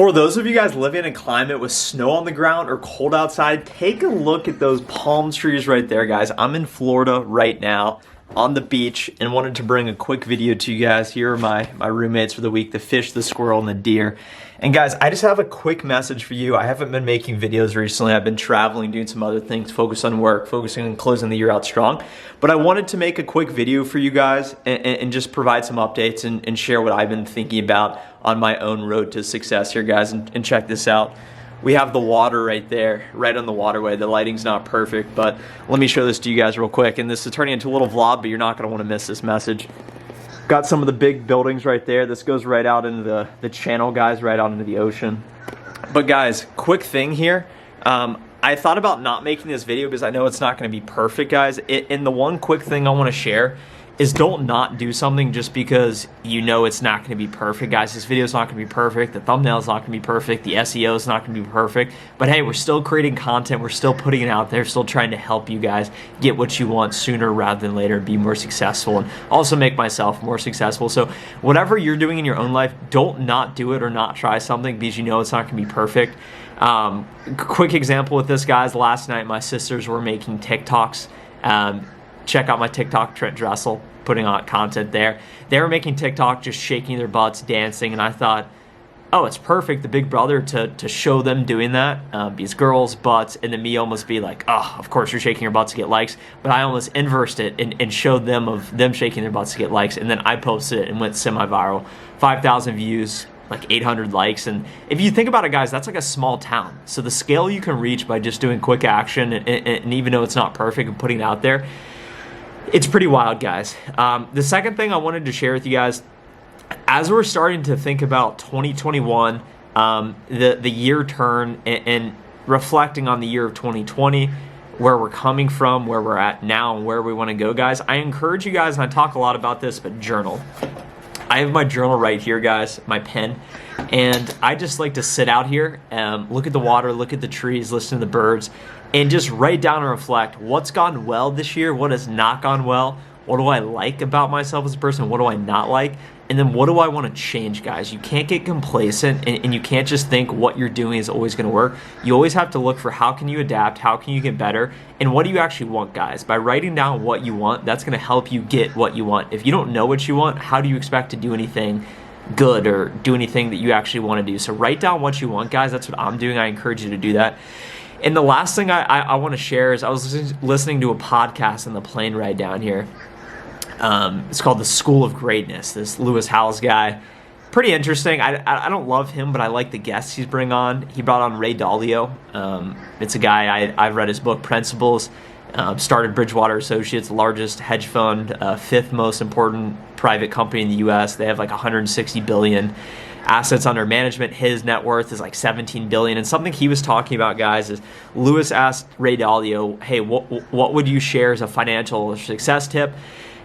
For those of you guys living in a climate with snow on the ground or cold outside, take a look at those palm trees right there, guys. I'm in Florida right now on the beach and wanted to bring a quick video to you guys. Here are my roommates for the week, the fish, the squirrel, and the deer. And guys, I just have a quick message for you. I haven't been making videos recently. I've been traveling, doing some other things, focused on work, focusing on closing the year out strong. But I wanted to make a quick video for you guys and just provide some updates and share what I've been thinking about on my own road to success here, guys. And check this out. We have the water right there, right on the waterway. The lighting's not perfect, but let me show this to you guys real quick. And this is turning into a little vlog, but you're not gonna wanna miss this message. Got some of the big buildings right there. This goes right out into the channel, guys, right out into the ocean. But guys, quick thing here. I thought about not making this video because I know it's not gonna be perfect, guys. And the one quick thing I wanna share is don't not do something just because you know it's not going to be perfect, guys. This video is not going to be perfect. The thumbnail is not going to be perfect. The SEO is not going to be perfect. But hey, we're still creating content. We're still putting it out there, still trying to help you guys get what you want sooner rather than later, be more successful, and also make myself more successful. So whatever you're doing in your own life, don't not do it or not try something because you know it's not going to be perfect. Quick example with this, guys. Last night, my sisters were making TikToks. Check out my TikTok, Trent Dressel, putting out content there. They were making TikTok, just shaking their butts, dancing, and I thought, oh, it's perfect, the big brother, to show them doing that, these girls' butts, and then me almost be like, oh, of course you're shaking your butts to get likes, but I almost inversed it and showed them of them shaking their butts to get likes, and then I posted it and went semi-viral. 5,000 views, like 800 likes, and if you think about it, guys, that's like a small town. So the scale you can reach by just doing quick action, and even though it's not perfect and putting it out there, it's pretty wild, guys. The second thing I wanted to share with you guys, as we're starting to think about 2021, the year turn, and reflecting on the year of 2020, where we're coming from, where we're at now, and where we want to go, guys, I encourage you guys, and I talk a lot about this, but journal. I have my journal right here, guys, my pen, and I just like to sit out here, look at the water, look at the trees, listen to the birds, and just write down and reflect what's gone well this year, what has not gone well, what do I like about myself as a person, what do I not like, and then what do I want to change, guys. You can't get complacent, and you can't just think what you're doing is always going to work. You always have to look for how can you adapt, how can you get better, and what do you actually want, guys. By writing down what you want, that's going to help you get what you want. If you don't know what you want, how do you expect to do anything good or do anything that you actually want to do? So write down what you want, guys. That's what I'm doing. I encourage you to do that. And the last thing I want to share is I was listening to a podcast on the plane ride down here. It's called The School of Greatness. This Lewis Howes guy, pretty interesting. I don't love him, but I like the guests he's bring on. He brought on Ray Dalio. It's a guy, I've read his book, Principles. Started Bridgewater Associates, largest hedge fund, fifth most important private company in the U.S. They have like 160 billion assets under management. His net worth is like 17 billion. And something he was talking about, guys, is Lewis asked Ray Dalio, hey, what would you share as a financial success tip?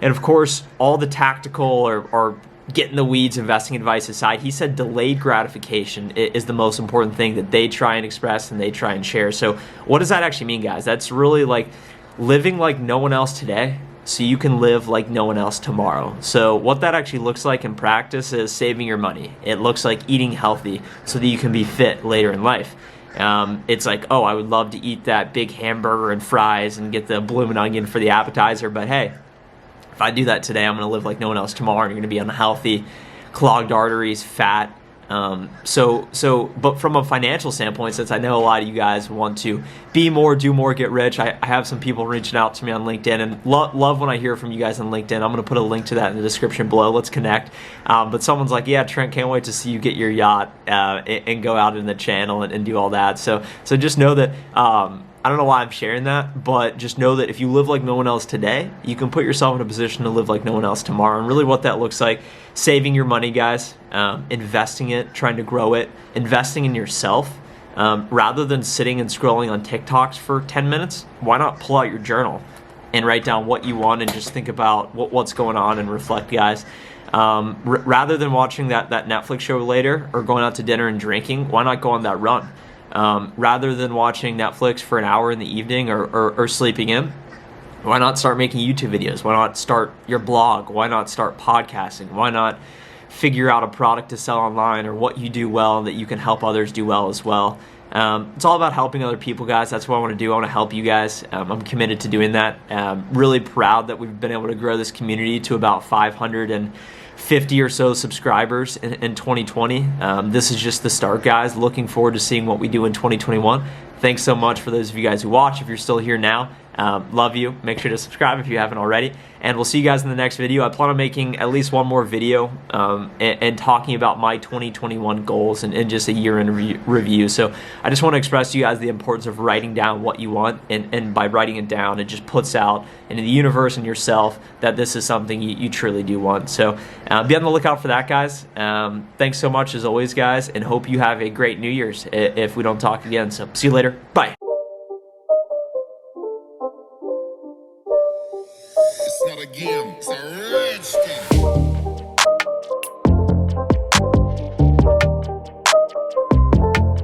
And of course, all the tactical or get in the weeds investing advice aside, he said delayed gratification is the most important thing that they try and express and they try and share. So what does that actually mean, guys? That's really like living like no one else today so you can live like no one else tomorrow. So what that actually looks like in practice is saving your money. It looks like eating healthy so that you can be fit later in life. It's like, oh, I would love to eat that big hamburger and fries and get the bloomin' onion for the appetizer, but hey, if I do that today, I'm going to live like no one else tomorrow, and you're going to be unhealthy, clogged arteries, fat. But from a financial standpoint, since I know a lot of you guys want to be more, do more, get rich, I have some people reaching out to me on LinkedIn, and love when I hear from you guys on LinkedIn. I'm going to put a link to that in the description below. Let's connect. But someone's like, yeah, Trent, can't wait to see you get your yacht and go out in the channel and do all that. So just know that I don't know why I'm sharing that, but just know that if you live like no one else today, you can put yourself in a position to live like no one else tomorrow. And really what that looks like, saving your money, guys, investing it, trying to grow it, investing in yourself. Rather than sitting and scrolling on TikToks for 10 minutes, why not pull out your journal and write down what you want and just think about what's going on and reflect, guys. Rather than watching that Netflix show later or going out to dinner and drinking, why not go on that run? Rather than watching Netflix for an hour in the evening or sleeping in, why not start making YouTube videos? Why not start your blog? Why not start podcasting? Why not figure out a product to sell online, or what you do well that you can help others do well as well. It's all about helping other people, guys. That's what I want to do. I want to help you guys. I'm committed to doing that. Really proud that we've been able to grow this community to about 550 or so subscribers in 2020. This is just the start, guys. Looking forward to seeing what we do in 2021. Thanks so much for those of you guys who watch. If you're still here now, love you. Make sure to subscribe if you haven't already. And we'll see you guys in the next video. I plan on making at least one more video and talking about my 2021 goals and just a year in review. So I just want to express to you guys the importance of writing down what you want. And by writing it down, it just puts out into the universe and yourself that this is something you truly do want. So be on the lookout for that, guys. Thanks so much as always, guys, and hope you have a great New Year's if we don't talk again. So see you later. Bye.